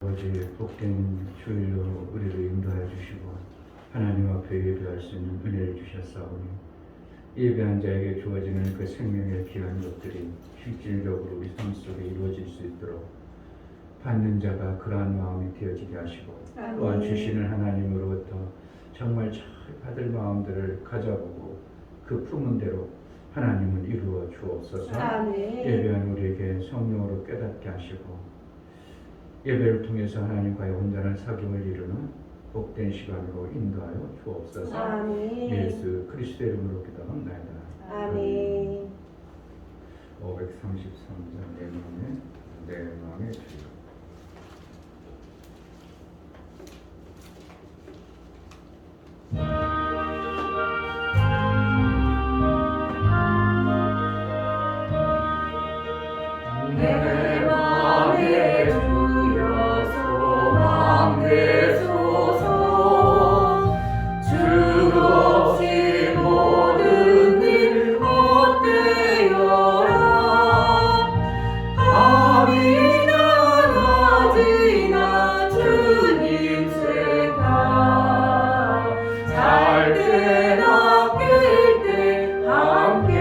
아버지, 복된 주일로 우리를 인도하여 주시고 하나님 앞에 예배할 수 있는 은혜를 주셨사오니 예배한 자에게 주어지는 그 생명의 귀한 것들이 실질적으로 우리 삶 속에 이루어질 수 있도록 받는 자가 그러한 마음이 되어지게 하시고 또한 주시는 하나님으로부터 정말 잘 받을 마음들을 가져보고 그 품은 대로 하나님은 이루어 주옵소서. 예배한 우리에게 성령으로 깨닫게 하시고 예배를 통해서 하나님과의 온전한 사귐을 이루는 복된 시간으로 인도하여 주옵소서. 아멘. 예수 그리스도의 이름으로 기도합니다. 아멘. 533장 내 마음의 주여. 내 맘에 주여 소망 되소서. 주 없이 모든 일 헛되어라. 밤이나 낮이나 주님 생각 잘 때나 깰 때 함께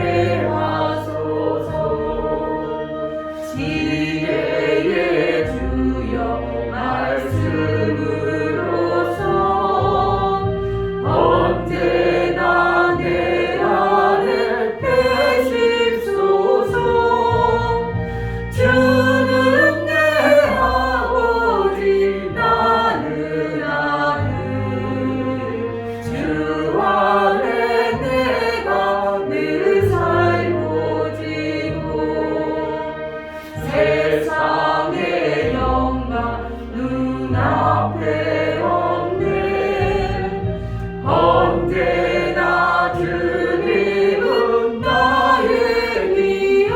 지혜의 주여 말씀으로서 언제나 내 안에 계십소서. 주는 내 아버지 나는 아들 주 안에 내가 늘 살고 지고 세상의 영광 눈앞에 없네. 언제나 주님은 나의 기여.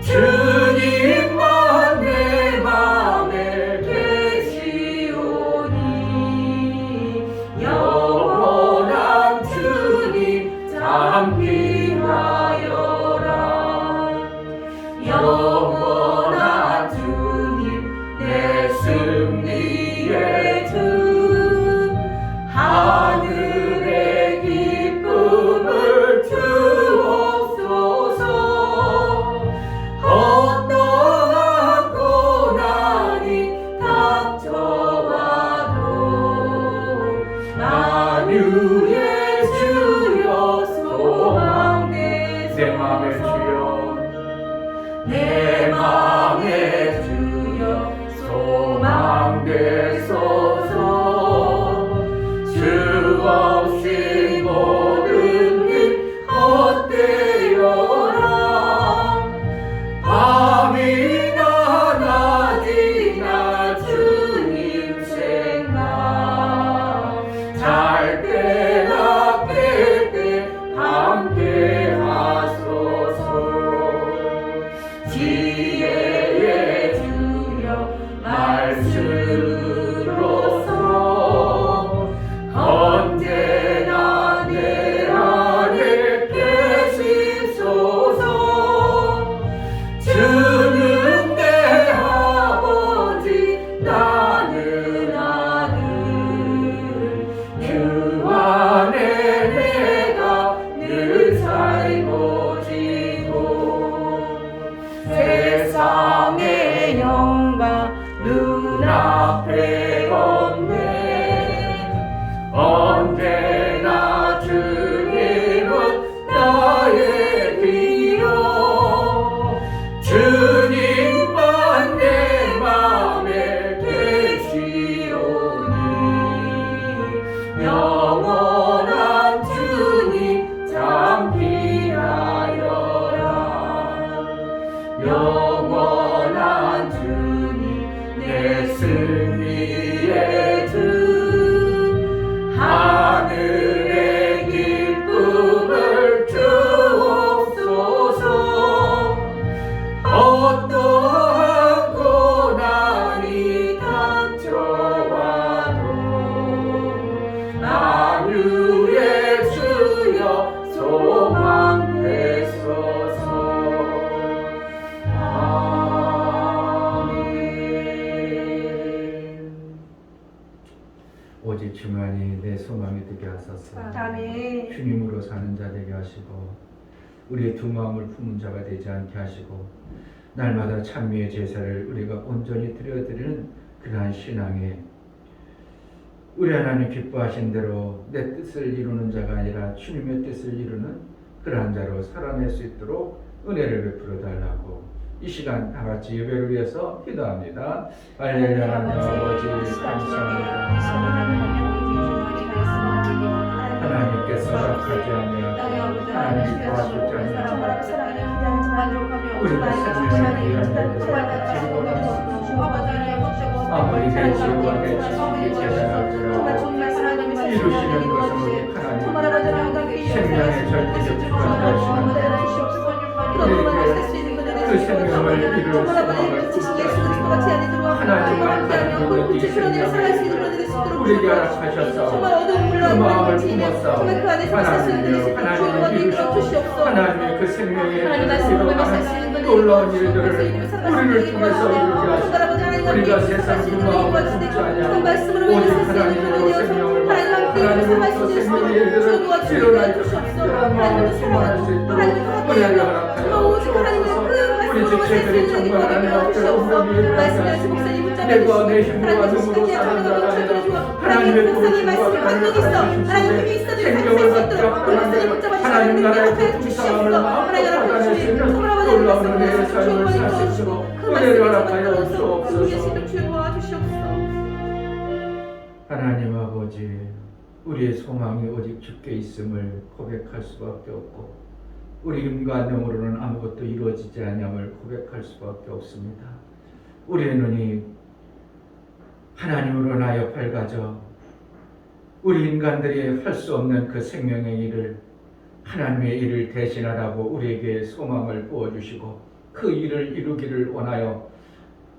주님만 내 맘에 계시오니 영원한 주님 잠기하여라. 영원한 주님 내 승리의 주 하늘의 기쁨을 주옵소서. 어떠한 고난이 닥쳐와도 만유의 주여 소망 내 마음의 주여. 내 맘에 주여 소망 되소서. 주 없이 모든 일 헛되어라. 밤이나 낮이나 주님 생각 잘 때나 깰 때 함께 지혜의 주여 말씀으로서 언제나 내 안에 계십소서. 주는 내 아버지 나는 아들 주 안에 내가 늘 살고 지고 세상의 영광 눈앞에 없네. 언제나 주님은 나의 기여. 주님만 내 맘에 계시오니 영원한 주님 잠기하여라. 영원한 주님 내 승리 오직 주만이 내 소망이 되게 하소서. 아멘. 주님으로 사는 자 되게 하시고 우리의 두 마음을 품은 자가 되지 않게 하시고 날마다 찬미의 제사를 우리가 온전히 드려드리는 그러한 신앙에 우리 하나님 기뻐하신 대로 내 뜻을 이루는 자가 아니라 주님의 뜻을 이루는 그러한 자로 살아낼 수 있도록 은혜를 베풀어 달라고 이 시간 다 같이 예배를 위해서 기도합니다. 할렐루야. 아버지 감사합니다. 하나님께서 허락하지 않으면 하나님 도와주지 않으면 우리가 생명을 위하여 아무리 내 지혜와 내 지식이 대단할지라도 이루시는 것은 우리 하나님 생명의 절대적 주관하시는 그 생명을 이룰 소망을 품자 하나님만 가지고 있는 이 생명을 우리에게 허락하셨사오니 그 마음을 품었사오니 하나님이여 하나님의 그 생명의 일어나는 놀라운 일들을 우리를 통해서 이루게 하시고 우리가 세상 그 마음을 품지 아니하고 오직 하나님으로 생명을 받고 하나님으로서 생명의 일들을 일어나게 특별한 마음을 품어낼 수 있도록 은혜를 허락하여 주옵소서. 우리 지체들이 정말 하나님 앞에 온전히 예배하게 하시고 내가 내 힘과 눈으로 사는 자가 아니라 하나님의 부르심과 하나님의 가르치심에 생명을 받지 않고 하나님 나라의 그 풍성함을 마음껏 받아낼 수 있는 놀라운 은혜의 삶을 살 수 있도록 은혜를 허락하여 주옵소서. 하나님 아버지 우리의 소망이 오직 주께 있음을 고백할 수밖에 없고 우리 힘과 능으로는 아무것도 이루어지지 않음을 고백할 수밖에 없습니다. 우리의 눈이 하나님으로 나여 밝아져 우리 인간들이 할 수 없는 그 생명의 일을 하나님의 일을 대신하라고 우리에게 소망을 부어주시고 그 일을 이루기를 원하여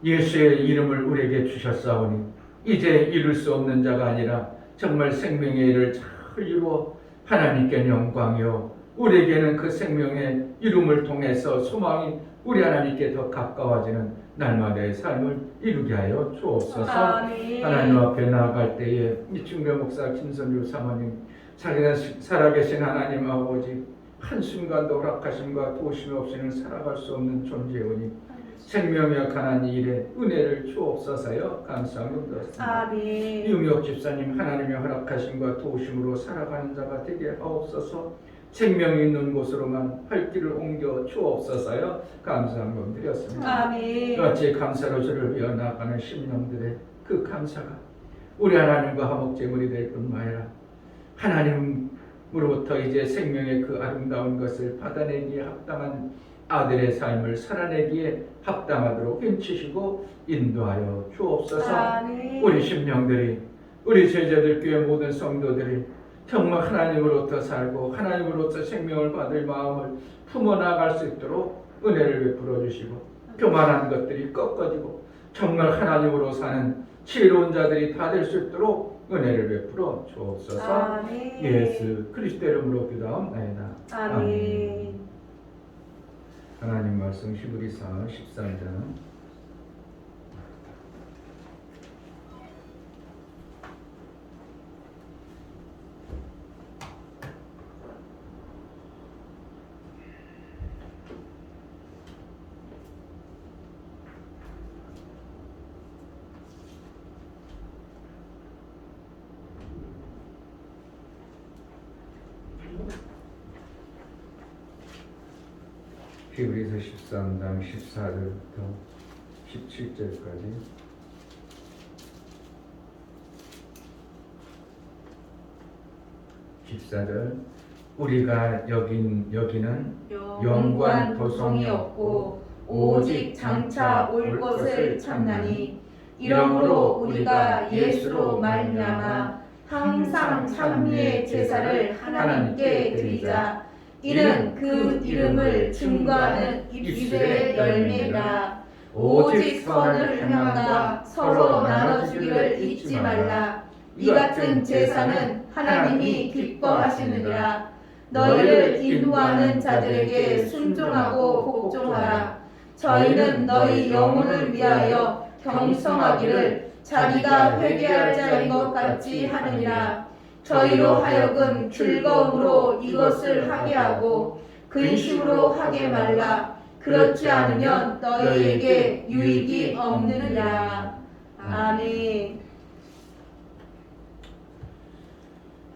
예수의 이름을 우리에게 주셨사오니 이제 이룰 수 없는 자가 아니라 정말 생명의 일을 잘 이루어 하나님께 영광이요 우리에게는 그 생명의 이름을 통해서 소망이 우리 하나님께 더 가까워지는 날마다의 삶을 이루게 하여 주옵소서. 하나님 앞에 나아갈 때에 이충배 목사 김선주 사모님 살아계신 하나님 아버지 한순간도 허락하심과 도우심 없이는 살아갈 수 없는 존재오니 생명의 가난 일에 은혜를 주옵소서요. 감사함을 드렸습니다. 이용혁 집사님 하나님의 허락하심과 도우심으로 살아가는 자가 되게 하옵소서. 생명이 있는 곳으로만 발길을 옮겨 주옵소서요. 감사함을 드렸습니다. 어찌 감사로 주를 위하여 나아가는 심령들의 그 감사가 우리 하나님과 화목제물이 될 뿐만 아니라 하나님으로부터 이제 생명의 그 아름다운 것을 받아내기에 합당한 아들의 삶을 살아내기에 합당하도록 힘치시고 인도하여 주옵소서. 우리 심령들이 우리 제자들 교회 모든 성도들이 정말 하나님으로부터 살고 하나님으로부터 생명을 받을 마음을 품어나갈 수 있도록 은혜를 베풀어 주시고 교만한 것들이 꺾어지고 정말 하나님으로 사는 지혜로운 자들이 다 될 수 있도록 은혜를 베풀어 주옵소서. 예수 그리스도 이름으로 기도하옵나이다. 아멘. 하나님 말씀 히브리서 13장 히브리서 13장 14절부터 17절까지 14절 우리가 여기는 영관 도성이 없고 오직 장차 올 것을 참나니 이러므로 우리가 예수로 말미암아 항상 찬미의 제사를 하나님께 드리자. 이는 그 이름을 증거하는 입술의 열매라. 오직 선을 행함과 서로 나눠주기를 잊지 말라. 이 같은 제사는 하나님이 기뻐하시느니라. 너희를 인도하는 자들에게 순종하고 복종하라. 저희는 너희 영혼을 위하여 경성하기를 자기가 회개할 자인 것 같이 하느니라. 저희로 하여금 즐거움으로 이것을 하게 하고 근심으로 하게 말라. 그렇지 않으면 너희에게 유익이 없느니라. 아멘.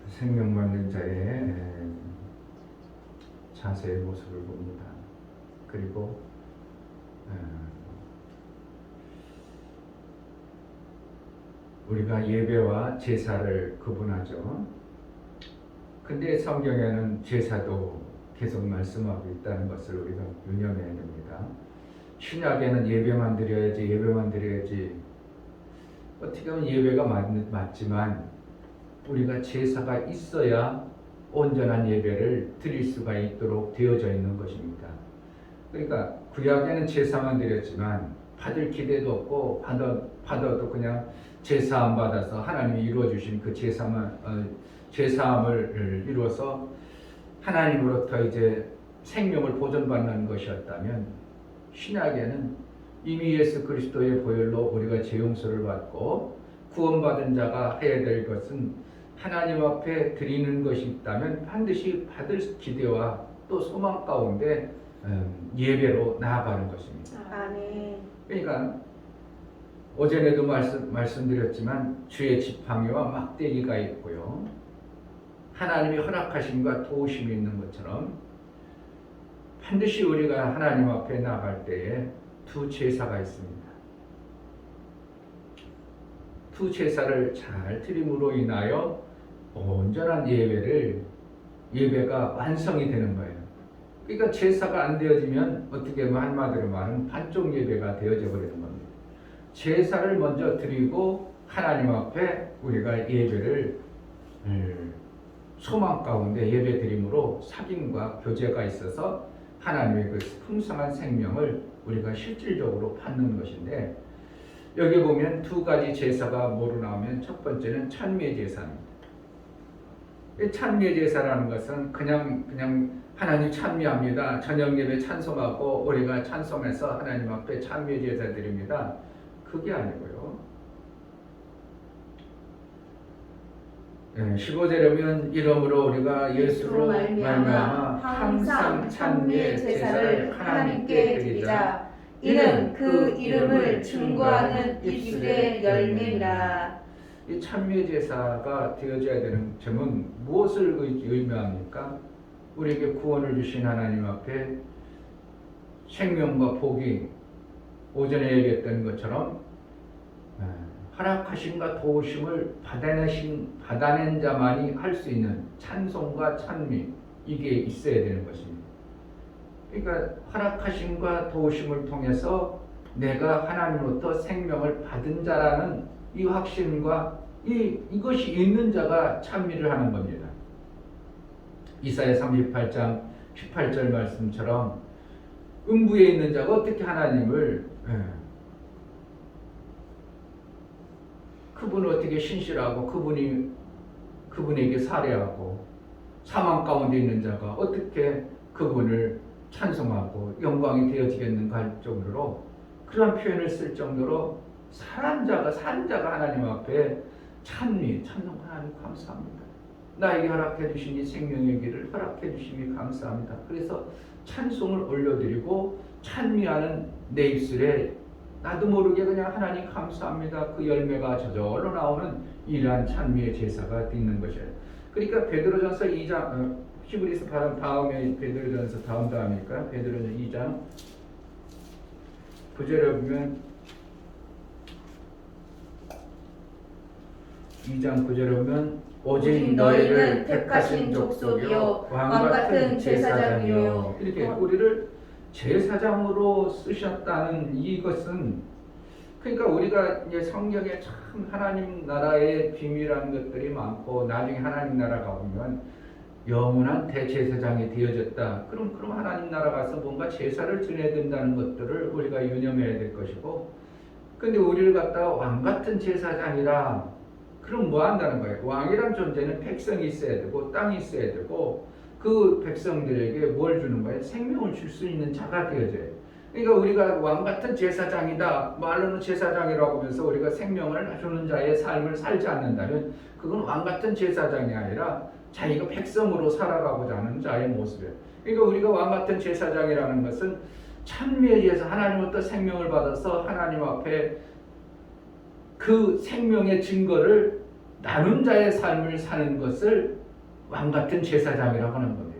생명 받는 자의 자세의 모습을 봅니다. 그리고 우리가 예배와 제사를 구분하죠. 근데 성경에는 제사도 계속 말씀하고 있다는 것을 우리가 유념해야 됩니다. 신약에는 예배만 드려야지. 어떻게 보면 예배가 맞지만 우리가 제사가 있어야 온전한 예배를 드릴 수가 있도록 되어져 있는 것입니다. 그러니까 구약에는 제사만 드렸지만 받을 기대도 없고 받아도 그냥 제사 안 받아서 하나님이 이루어 주신 그 제사함을 이루어서 하나님으로부터 이제 생명을 보존받는 것이었다면, 신약에는 이미 예수 그리스도의 보혈로 우리가 죄 용서를 받고 구원받은 자가 해야 될 것은 하나님 앞에 드리는 것이 있다면 반드시 받을 기대와 또 소망 가운데 예배로 나아가는 것입니다. 아멘. 그러니까 어제에도 말씀드렸지만 주의 지팡이와 막대기가 있고요, 하나님이 허락하심과 도우심이 있는 것처럼 반드시 우리가 하나님 앞에 나갈 때에 두 제사가 있습니다. 두 제사를 잘 드림으로 인하여 온전한 예배가 완성이 되는 거예요. 그러니까 제사가 안 되어지면 어떻게 보면 한마디로 말하면 반쪽 예배가 되어져 버리는 겁니다. 제사를 먼저 드리고 하나님 앞에 우리가 예배를 소망 가운데 예배 드림으로 사귐과 교제가 있어서 하나님의 그 풍성한 생명을 우리가 실질적으로 받는 것인데, 여기 보면 두 가지 제사가 뭐로 나오면 첫 번째는 찬미의 제사입니다. 이 찬미의 제사라는 것은 그냥 하나님 찬미합니다, 저녁 예배 찬송하고 우리가 찬송해서 하나님 앞에 찬미의 제사 드립니다, 그게 아니고요. 15절에 보면 이러므로 우리가 예수로 말미암아 항상 찬미의 제사를 하나님께 드리자. 이는 그 이름을 증거하는 입술의 열매니라. 이 찬미의 제사가 되어져야 되는 점은 무엇을 의미합니까? 우리에게 구원을 주신 하나님 앞에 생명과 복이 오전에 얘기했던 것처럼 허락하심과 도우심을 받아낸 자만이 할 수 있는 찬송과 찬미, 이게 있어야 되는 것입니다. 그러니까 허락하심과 도우심을 통해서 내가 하나님으로부터 생명을 받은 자라는 이 확신과 이것이 있는 자가 찬미를 하는 겁니다. 이사야 38장 18절 말씀처럼 음부에 있는 자가 어떻게 하나님을 그분을 어떻게 신실하고 그분에게 살해하고 사망 가운데 있는 자가 어떻게 그분을 찬송하고 영광이 되어지겠는가 할 정도로, 그런 표현을 쓸 정도로 산 자가 하나님 앞에 찬송, 하나님 감사합니다. 나에게 허락해 주신 이 생명의 길을 허락해 주심이 감사합니다. 그래서 찬송을 올려드리고 찬미하는 내 입술에 나도 모르게 그냥 하나님 감사합니다, 그 열매가 저절로 나오는 이러한 찬미의 제사가 있는 것이에요. 그러니까 베드로전서 2장 히브리서 다음에 베드로전서 다음이니까 베드로전서 2장 9절에 보면 2장 9절에 보면 오직 너희를 택하신 족속이요 왕같은 제사장이요, 이렇게 우리를 제사장으로 쓰셨다는 이것은, 그러니까 우리가 이제 성경에 참 하나님 나라의 비밀한 것들이 많고 나중에 하나님 나라가 오면 영원한 대제사장이 되어졌다. 그럼 하나님 나라 가서 뭔가 제사를 지내야 된다는 것들을 우리가 유념해야 될 것이고, 근데 우리를 갖다가 왕 같은 제사장이라 그럼 뭐 한다는 거예요? 왕이란 존재는 백성이 있어야 되고 땅이 있어야 되고 그 백성들에게 뭘 주는 거예요? 생명을 줄 수 있는 자가 되어져요. 그러니까 우리가 왕 같은 제사장이다, 말로는 제사장이라고 하면서 우리가 생명을 주는 자의 삶을 살지 않는다면 그건 왕 같은 제사장이 아니라 자기가 백성으로 살아가고자 하는 자의 모습이에요. 그러니까 우리가 왕 같은 제사장이라는 것은 찬미의 제사, 하나님으로부터 생명을 받아서 하나님 앞에 그 생명의 증거를 나눈 자의 삶을 사는 것을 왕 같은 제사장이라고 하는 겁니다.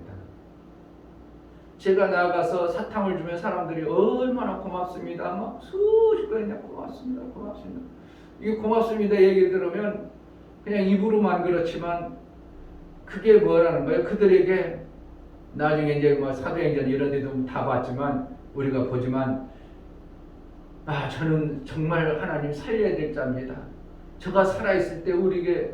제가 나가서 사탕을 주면 사람들이 얼마나 고맙습니다. 막 수십 번이나 고맙습니다. 고맙습니다. 이게 고맙습니다 얘기 들으면 그냥 입으로만 그렇지만 그게 뭐라는 거예요? 그들에게 나중에 이제 뭐 사도행전 이런 데도 다 봤지만 우리가 보지만 저는 정말 하나님 살려야 될 자입니다. 저가 살아있을 때 우리에게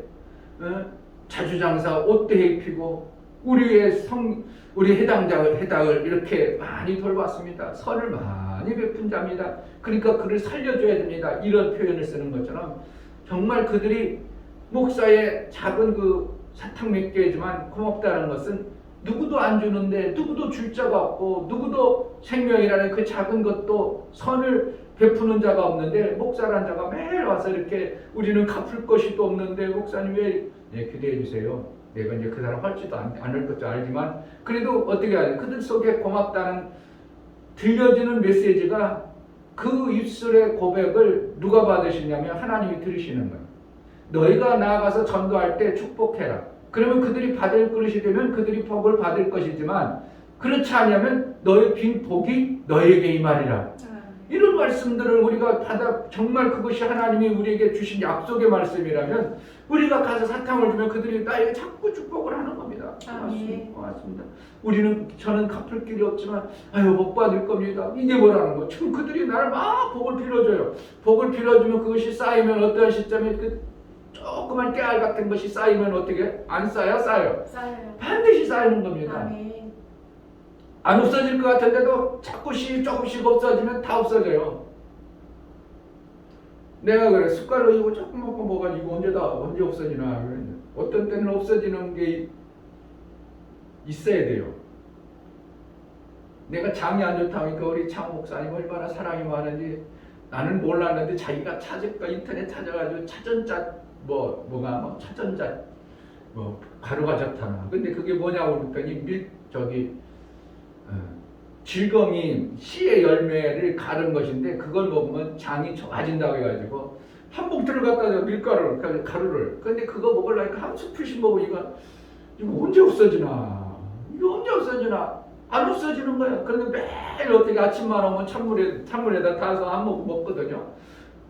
자주장사 옷대 입히고 우리 해당을 이렇게 많이 돌봤습니다. 선을 많이 베푼 자입니다. 그러니까 그를 살려줘야 됩니다. 이런 표현을 쓰는 것처럼 정말 그들이 목사의 작은 그 사탕 몇 개지만 고맙다는 것은 누구도 안 주는데 누구도 줄 자가 없고 누구도 생명이라는 그 작은 것도 선을 베푸는 자가 없는데 목사라는 자가 매일 와서 이렇게 우리는 갚을 것이도 없는데 목사님 왜 기대해 주세요. 내가 이제 그 사람 할지도 않을 것도 알지만 그래도 어떻게 해야 돼? 그들 속에 고맙다는 들려지는 메시지가 그 입술의 고백을 누가 받으시냐면 하나님이 들으시는 거예요. 너희가 나아가서 전도할 때 축복해라. 그러면 그들이 받을 그릇이 되면 그들이 복을 받을 것이지만 그렇지 않으면 너의 빈 복이 너에게 임하리라. 이런 말씀들을 우리가 받아 정말 그것이 하나님이 우리에게 주신 약속의 말씀이라면 우리가 가서 사탕을 주면 그들이 나에게 자꾸 축복을 하는 겁니다. 고맙습니다. 저는 갚을 길이 없지만 복 받을 겁니다. 이게 뭐라는 거? 지금 그들이 나를 막 복을 빌어줘요. 복을 빌어주면 그것이 쌓이면 어떠한 시점에 그 조그만 깨알 같은 것이 쌓이면 어떻게? 안 쌓여? 쌓여요. 반드시 쌓이는 겁니다. 안 없어질 것 같은데도 자꾸씩 조금씩 없어지면 다 없어져요. 내가 그래 숟갈로 이거 조금 먹고 먹어가지고 언제 없어지나. 어떤 때는 없어지는 게 있어야 돼요. 내가 장이 안 좋다 하니까 우리 장 목사님 얼마나 사랑이 많은지 나는 몰랐는데 자기가 찾을까 인터넷 찾아가지고 차전자 차전자 가루가 좋다나. 근데 그게 뭐냐고 그랬더니 질검이 씨의 열매를 가른 것인데 그걸 먹으면 장이 좋아진다고 해가지고 한 봉투를 갖다 줘 가루를. 근데 그거 먹으려니까 한 스푼씩 먹고 이거 언제 없어지나? 안 없어지는 거야. 그런데 매일 어떻게 아침만 오면 찬물에다 타서 한 모금 먹거든요.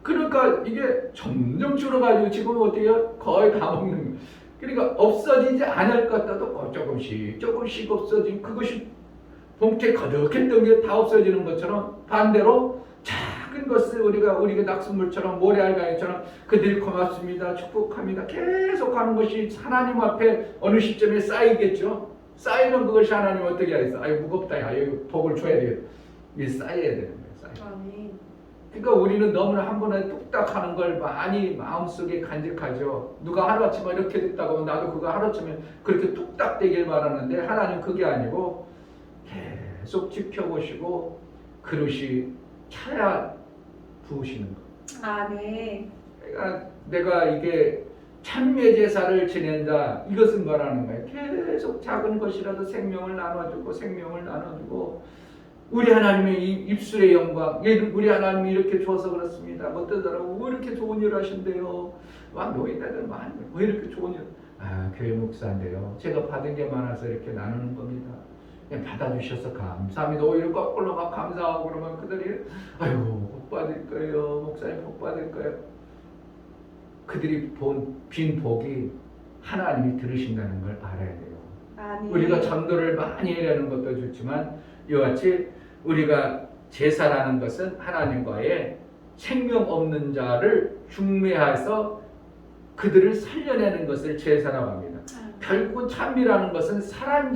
그러니까 이게 점점 줄어가지고 지금 어떻게 거의 다 먹는 거예요. 그러니까 없어지지 않을 것 같아도 조금씩 없어진 그것이 봉투에 거듭했던 게 다 없어지는 것처럼 반대로 작은 것을 우리가 낙숫물처럼 모래알강이처럼 그들이 고맙습니다. 축복합니다. 계속 하는 것이 하나님 앞에 어느 시점에 쌓이겠죠. 쌓이면 그것이 하나님 어떻게 하겠어? 무겁다. 복을 줘야 되겠다. 이게 쌓여야 되는 거예요. 그러니까 우리는 너무나 한 번에 뚝딱 하는 걸 많이 마음속에 간직하죠. 누가 하루아침에 이렇게 됐다고 하면 나도 그거 하루아침에 그렇게 뚝딱 되길 바라는데 하나님 그게 아니고 계속 지켜보시고 그릇이 차야 부으시는 거. 그러니까 내가 이게 찬미의 제사를 지낸다. 이것은 뭐라는 거예요? 계속 작은 것이라도 생명을 나눠주고 우리 하나님의 이 입술의 영광, 우리 하나님이 이렇게 줘서 그렇습니다. 어떤 사람은 왜 이렇게 좋은 일 하신대요? 노인네들 많이 왜 이렇게 좋은 일? 교회 목사인데요. 제가 받은 게 많아서 이렇게 나누는 겁니다. 그냥 받아주셔서 감사합니다. 오히려 거꾸로 막 감사하고 그러면 그들이 복 받을 거예요. 목사님 복 받을 거예요. 그들이 본 빈 복이 하나님이 들으신다는 걸 알아야 돼요. 우리가 전도를 많이 하려는 것도 좋지만 이와 같이 우리가 제사라는 것은 하나님과의 생명 없는 자를 중매해서 그들을 살려내는 것을 제사라고 합니다. 결국은 찬미라는 것은 산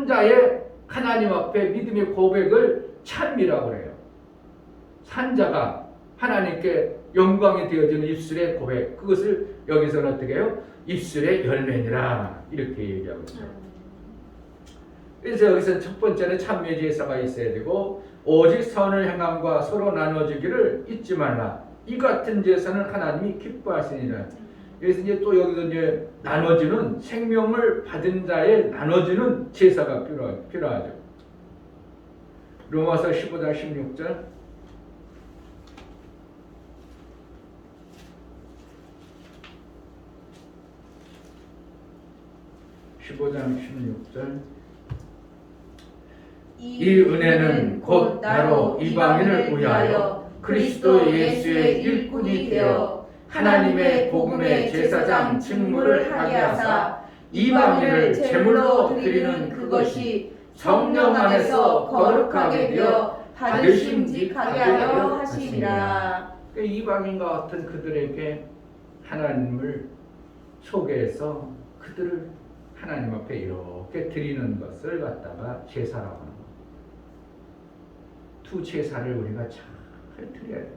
자의 하나님 앞에 믿음의 고백을 찬미라고 해요. 산자가 하나님께 영광이 되어지는 입술의 고백, 그것을 여기서는 어떻게 해요? 입술의 열매니라 이렇게 얘기하고 있어요. 그래서 여기서 첫 번째는 참회 제사가 있어야 되고 오직 선을 행함과 서로 나눠주기를 잊지 말라. 이 같은 제사는 하나님이 기뻐하시니라. 그래서 이제 또 여기서 이제 나눠주는 생명을 받은 자에 나눠주는 제사가 필요하죠. 로마서 15장 16절. 이 은혜는 곧 나로 이방인을 위하여 그리스도 예수의 일꾼이 되어 하나님의 복음의 제사장 직무를 하게 하사 이방인을 제물로 드리는 그것이 성령 안에서 거룩하게 되어 받으심직하게 하려 하심이라. 이방인과 같은 그들에게 하나님을 소개해서 그들을 하나님 앞에 이렇게 드리는 것을 갖다가 제사라고 하는 거예요. 두 제사를 우리가 잘 드려야 돼요.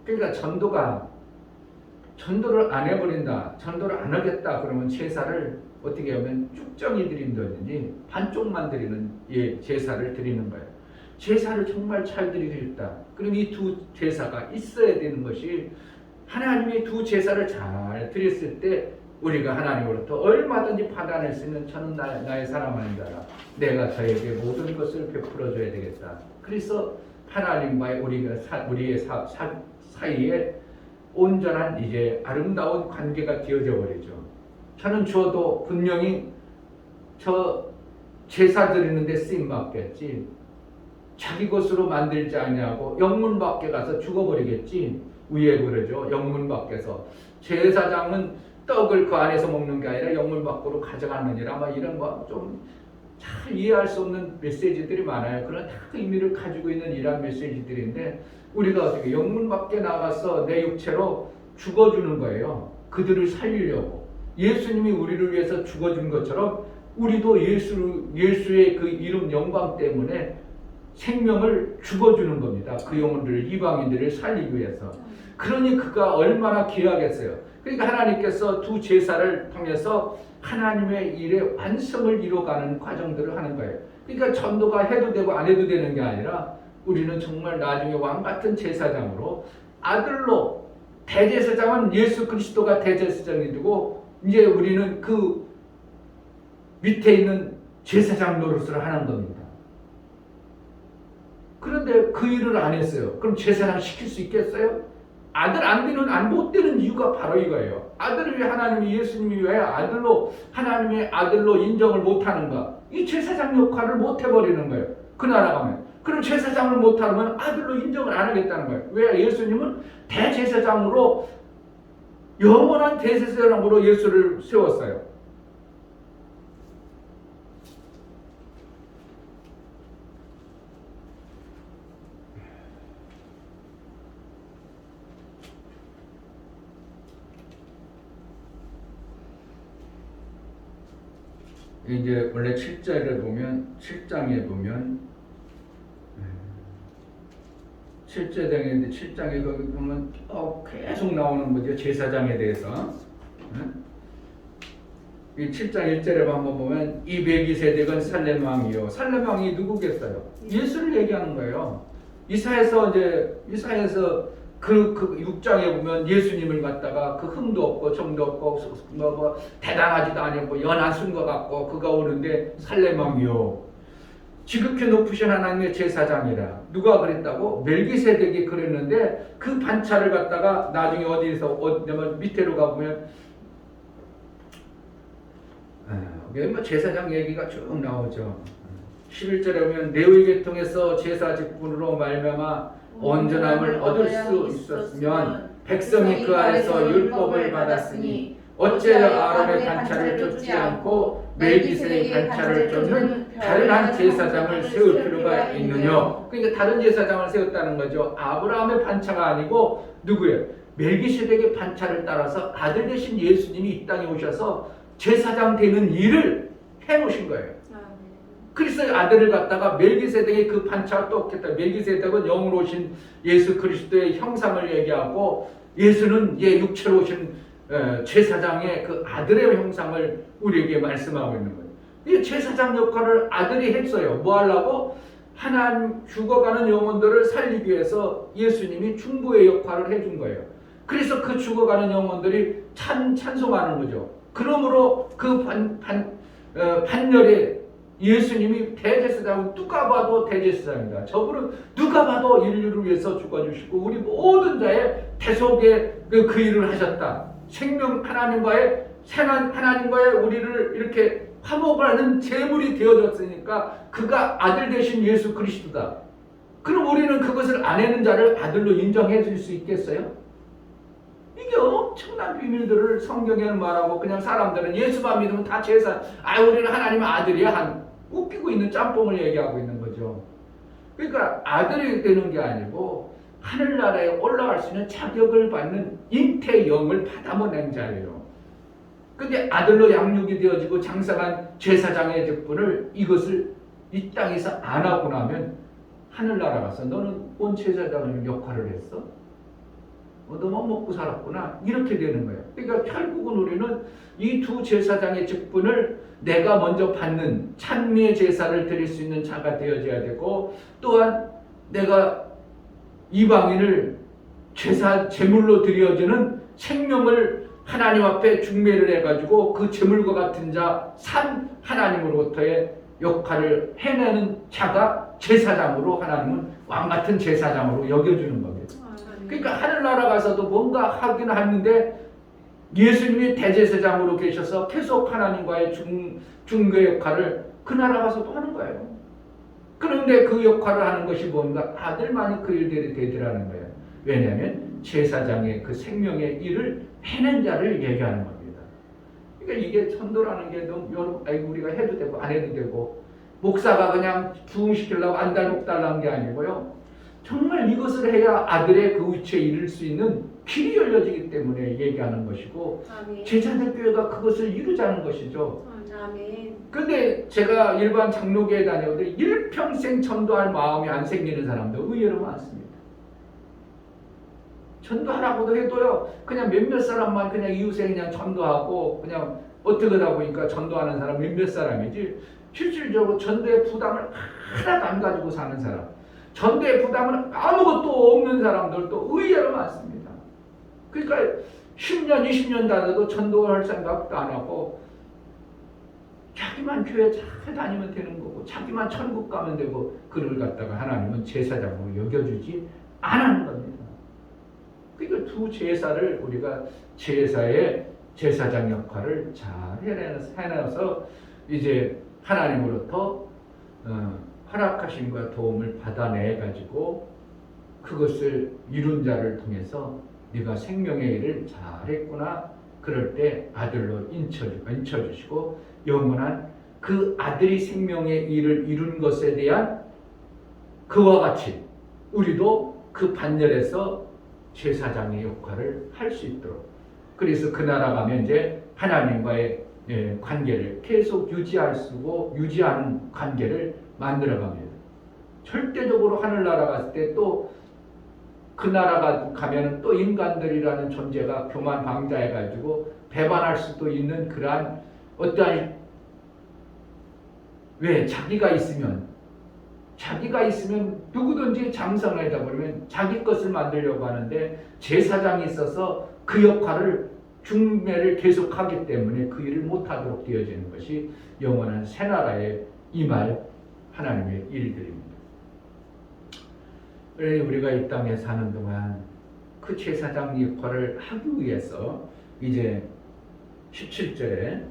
그러니까 전도를 안 해버린다, 전도를 안 하겠다 그러면 제사를 어떻게 하면 쭉정이 드린다든지 반쪽만 드리는 제사를 드리는 거예요. 제사를 정말 잘 드리겠다. 그럼 이 두 제사가 있어야 되는 것이 하나님이 두 제사를 잘 드렸을 때 우리가 하나님으로부터 얼마든지 받아낼 수 있는 저는 나의 사랑하는 자라 내가 저에게 모든 것을 베풀어 줘야 되겠다. 그래서 하나님과의 우리의 사이에 온전한 이제 아름다운 관계가 되어져 버리죠. 저는 주어도 분명히 저 제사 드리는데 쓰임 받겠지 자기 것으로 만들지 않냐고 영문 밖에 가서 죽어버리겠지. 위에 그러죠. 영문 밖에서 제사장은 떡을 그 안에서 먹는 게 아니라 영문 밖으로 가져가느니라 막 이런 거 좀 잘 이해할 수 없는 메시지들이 많아요. 그런 다 의미를 가지고 있는 이러한 메시지들인데 우리가 어떻게 영문 밖에 나가서 내 육체로 죽어주는 거예요. 그들을 살리려고. 예수님이 우리를 위해서 죽어준 것처럼 우리도 예수의 그 이름 영광 때문에 생명을 죽어주는 겁니다. 그 영혼들을 이방인들을 살리기 위해서. 그러니 그가 얼마나 귀하겠어요. 그러니까 하나님께서 두 제사를 통해서 하나님의 일의 완성을 이뤄가는 과정들을 하는 거예요. 그러니까 전도가 해도 되고 안 해도 되는 게 아니라 우리는 정말 나중에 왕같은 제사장으로 아들로 대제사장은 예수 그리스도가 대제사장이 되고 이제 우리는 그 밑에 있는 제사장 노릇을 하는 겁니다. 그런데 그 일을 안 했어요. 그럼 제사장 시킬 수 있겠어요? 아들 못 되는 이유가 바로 이거예요. 아들을 왜 하나님이 예수님이 왜 아들로 하나님의 아들로 인정을 못하는가? 이 제사장 역할을 못 해버리는 거예요. 그 나라 가면. 그럼 제사장을 못하면 아들로 인정을 안 하겠다는 거예요. 왜? 예수님은 대제사장으로 영원한 대제사장으로 예수를 세웠어요. 이제 원래 7장에 보면 7장에 거기 보면 계속 나오는 거죠. 제사장에 대해서. 이 7장 1절에 한번 보면 이 멜기세덱은 살렘 왕이요. 살렘 왕이 누구겠어요? 예수를 얘기하는 거예요. 이사야서 그 6장에 보면 예수님을 갖다가 그 흠도 없고 정도 없고 뭐 대단하지도 않고 연하신 것 같고 그가 오는데 살렘 왕이요. 지극히 높으신 하나님의 제사장이라. 누가 그랬다고? 멜기세덱이 그랬는데 그 반차를 갖다가 나중에 어디서 밑으로 가보면 여기 뭐 제사장 얘기가 쭉 나오죠. 11절에 보면 레위 계통에서 제사 직분으로 말미암아 온전함을 얻을 수 있었으면 백성이 그 안에서 율법을 받았으니 어째여 아론의 반차를 쫓지 않고 멜기세덱의 반차를 쫓는 다른 한 제사장을 세울 필요가 있느냐. 그러니까 다른 제사장을 세웠다는 거죠. 아브라함의 반차가 아니고 누구예요? 멜기세덱의 반차를 따라서 아들 되신 예수님이 이 땅에 오셔서 제사장 되는 일을 해놓으신 거예요. 그래서 아들을 갖다가 멜기세덱의 그 반차와 똑같다. 멜기세덱은 영으로 오신 예수 그리스도의 형상을 얘기하고 예수는 육체로 오신 제사장의 그 아들의 형상을 우리에게 말씀하고 있는 거예요. 이 제사장 역할을 아들이 했어요. 뭐 하려고? 하나님 죽어가는 영혼들을 살리기 위해서 예수님이 중보의 역할을 해준 거예요. 그래서 그 죽어가는 영혼들이 찬송하는 거죠. 그러므로 그 반열에 예수님이 대제사장, 누가 봐도 대제사장이다. 저분은 누가 봐도 인류를 위해서 죽어주시고 우리 모든 자의 대속의 그 일을 하셨다. 생명 하나님과의 우리를 이렇게 화목하는 제물이 되어졌으니까 그가 아들 되신 예수 그리스도다. 그럼 우리는 그것을 안 해는 자를 아들로 인정해 줄 수 있겠어요? 이게 엄청난 비밀들을 성경에는 말하고 그냥 사람들은 예수만 믿으면 다 제사, 우리는 하나님 아들이야. 웃기고 있는 짬뽕을 얘기하고 있는 거죠. 그러니까 아들이 되는 게 아니고 하늘나라에 올라갈 수 있는 자격을 받는 잉태영을 받아보낸 자예요. 근데 아들로 양육이 되어지고 장성한 제사장의 직분을 이것을 이 땅에서 안 하고 나면 하늘나라 가서 너는 뭔 제사장의 역할을 했어? 너만 먹고 살았구나. 이렇게 되는 거예요. 그러니까 결국은 우리는 이 두 제사장의 직분을 내가 먼저 받는 찬미의 제사를 드릴 수 있는 자가 되어져야 되고, 또한 내가 이방인을 제물로 드려지는 생명을 하나님 앞에 중매를 해가지고 그 제물과 같은 자 산 하나님으로부터의 역할을 해내는 자가 제사장으로, 하나님은 왕같은 제사장으로 여겨주는 겁니다. 그러니까 하늘나라 가서도 뭔가 하긴 하는데 예수님이 대제사장으로 계셔서 계속 하나님과의 중개 역할을 그 나라 가서도 하는 거예요. 그런데 그 역할을 하는 것이 뭔가 아들만이 그 일들이 되더라는 거예요. 왜냐하면 제사장의 그 생명의 일을 해낸 자를 얘기하는 겁니다. 그러니까 이게 전도라는 게 너무 우리가 해도 되고 안 해도 되고, 목사가 그냥 부흥시키려고 안달복달한 게 아니고요. 정말 이것을 해야 아들의 그 위치에 이를 수 있는 길이 열려지기 때문에 얘기하는 것이고, 제자들 교회가 그것을 이루자는 것이죠. 근데 제가 일반 장로교회 다녀도 일평생 전도할 마음이 안 생기는 사람도 의외로 많습니다. 전도하라고도 해도요, 그냥 몇몇 사람만 그냥 이웃에 그냥 전도하고 그냥 어떻게다 보니까 전도하는 사람 몇몇 사람이지, 실질적으로 전도의 부담을 하나도 안 가지고 사는 사람, 전도의 부담은 아무것도 없는 사람들도 의외로 많습니다. 그러니까 10년, 20년 다녀도 전도할 생각도 안 하고 자기만 교회 잘 다니면 되는 거고 자기만 천국 가면 되고, 그를 갖다가 하나님은 제사장으로 여겨주지 않은 겁니다. 그러니까 두 제사를 우리가 제사의 제사장 역할을 잘 해내서 이제 하나님으로부터 허락하심과 도움을 받아내 가지고 그것을 이룬 자를 통해서 네가 생명의 일을 잘했구나, 그럴 때 아들로 인쳐주시고 영원한 그 아들이 생명의 일을 이룬 것에 대한 그와 같이 우리도 그 반열에서 제사장의 역할을 할 수 있도록, 그래서 그 나라 가면 이제 하나님과의 관계를 계속 유지하는 관계를 만들어갑니다. 절대적으로 하늘나라 갔을 때 또 그 나라가 가면은 또 인간들이라는 존재가 교만방자해가지고 배반할 수도 있는 그러한 어떠한, 왜 자기가 있으면 누구든지 장성을 하다 보면 자기 것을 만들려고 하는데, 제사장이 있어서 그 역할을 중매를 계속하기 때문에 그 일을 못하도록 되어지는 것이 영원한 새나라에 임할 하나님의 일들입니다. 우리가 이 땅에 사는 동안 그 제사장 역할을 하기 위해서 이제 17절에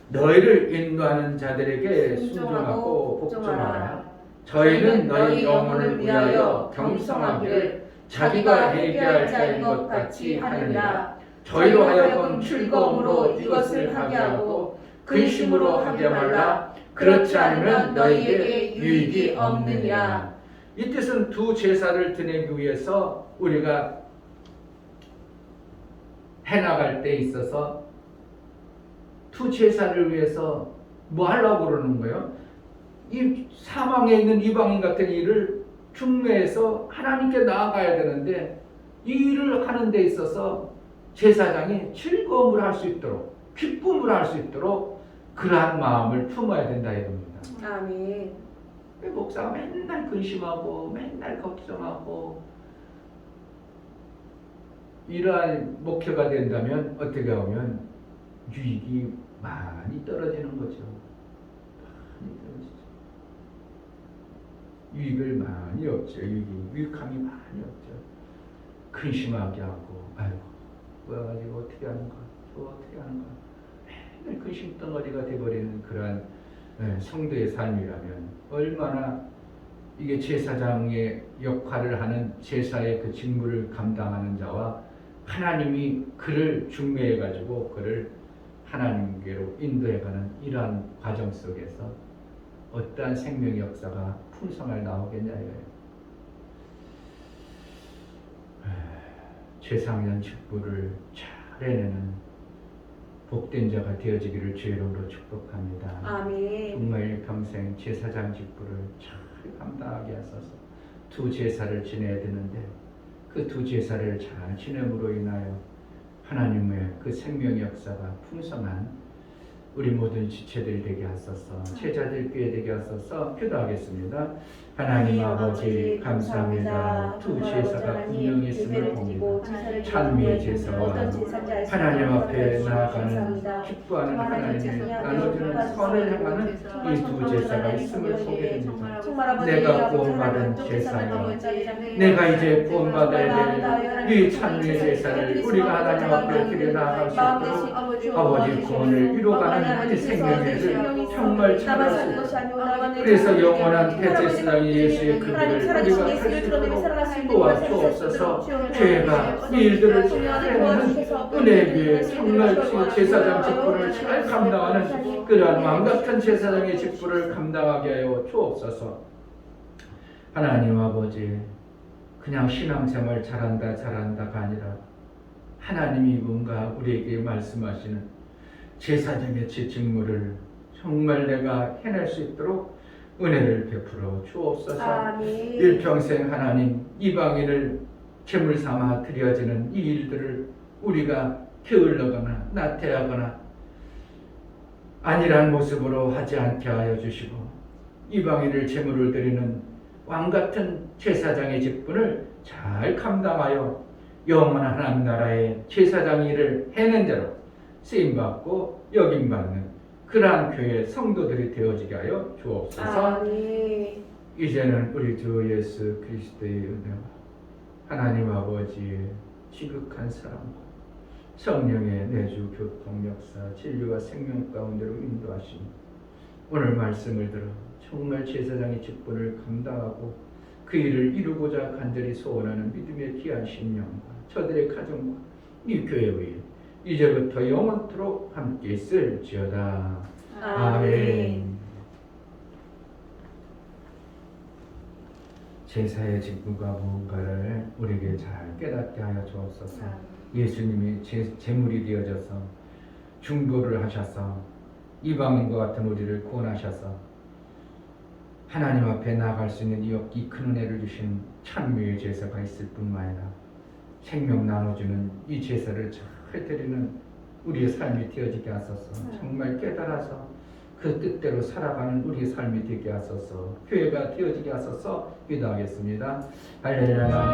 너희를 인도하는 자들에게 순종하고 복종하라. 저희는 너희 영혼을 위하여 경성하기를 자기가 회개할 자인 것 같이 하느니라. 저희로 하여금 즐거움으로 이것을 하게 하고 근심으로 하게 말라. 그렇지 않으면 너희에게 유익이 없느니라. 이 뜻은 두 제사를 드리기 위해서 우리가 해나갈 때 있어서 두 제사를 위해서 뭐 하려고 그러는 거예요? 이 사망에 있는 이방인 같은 일을 중매해서 하나님께 나아가야 되는데, 이 일을 하는 데 있어서 제사장이 즐거움을 할 수 있도록, 기쁨을 할 수 있도록 그러한 마음을 품어야 된다 이겁니다. 아멘. 목사가 맨날 근심하고 맨날 걱정하고 이러한 목표가 된다면 어떻게 하면 유익이 많이 떨어지는 거죠. 많이 떨어지죠. 유익을 많이 없죠. 유익함이 많이 없죠. 근심하게 하고 아이고 뭐가지고 어떻게 하는가 또 어떻게 하는가 맨날 근심 덩어리가 돼버리는 그러한 성도의 삶이라면 얼마나 이게 제사장의 역할을 하는 제사의 그 직무를 감당하는 자와 하나님이 그를 중매해 가지고 그를 하나님께로 인도해가는 이러한 과정 속에서 어떠한 생명의 역사가 풍성할 나오겠냐 이거예요. 제사장 직분을 잘 해내는 복된 자가 되어지기를 주의 이름으로 축복합니다. 아멘. 정말 평생 제사장 직분을 잘 감당하게 하소서. 두 제사를 지내야 되는데 그 두 제사를 잘 지냄으로 인하여 하나님의 그 생명의 역사가 풍성한 우리 모든 지체들이 되게 하소서. 제자들 꽤 되게 하소서. 기도하겠습니다. 하나님 아버지 감사합니다. 두 제사가 분명히 있음을 봅니다. 찬미의 제사와 하나님 앞에 나아가는 기뻐하는 하나님의 나눠주는 선을 향하는 이 두 제사가 있음을 보게 됩니다. 내가 구원받은 제사와 내가 이제 구원받아야 될 이 찬미의 제사를 우리가 하나님 앞에 드려 나아갈 수 있도록 아버지 구원을 이루어가는 이 생명을 정말 찾아서 그래서 영원한 대제사장 예수의 그 길을 우리가 갈 수 있도록 도와주옵소서. 죄가 이 일들을 잘해내는 은혜의 교회 정말 제사장 직분을 잘 감당하는 그러한 왕같은 제사장의 직분을 감당하게 하여 주옵소서. 하나님 아버지 그냥 신앙생활 잘한다가 아니라 하나님이 뭔가 우리에게 말씀하시는 제사장의 직무를 정말 내가 해낼 수 있도록 은혜를 베풀어 주옵소서. 아멘. 일평생 하나님 이방인을 제물 삼아 드려지는 이 일들을 우리가 게을러거나 나태하거나 안일한 모습으로 하지 않게 하여 주시고 이방인을 제물을 드리는 왕같은 제사장의 직분을 잘 감당하여 영원한 하나님 나라의 제사장 일을 해낸 자로 쓰임받고 여김받는 그러한 교회 성도들이 되어지게 하여 주옵소서. 아멘. 이제는 우리 주 예수 그리스도의 은혜와 하나님 아버지의 지극한 사랑과 성령의 내주 교통 역사 진리와 생명 가운데로 인도하시니 오늘 말씀을 들어 정말 제사장의 직분을 감당하고 그 일을 이루고자 간절히 소원하는 믿음의 귀한 심령과 저들의 가정과 이 교회 위에 이제부터 영원토록 함께 있을지어다. 아멘. 제사의 직무가 무언가를 우리에게 잘 깨닫게 하여 주옵소서. 예수님이 제물이 되어져서 중보를 하셔서 이방인과 같은 우리를 구원하셔서 하나님 앞에 나아갈 수 있는 이 큰 은혜를 주신 찬미의 제사가 있을 뿐만 아니라 생명 나눠주는 이 제사를 잘 드리는 우리의 삶이 되어지게 하소서. 정말 깨달아서 그 뜻대로 살아가는 우리의 삶이 되게 하소서. 교회가 되어지게 하소서. 기도하겠습니다. 할렐루야.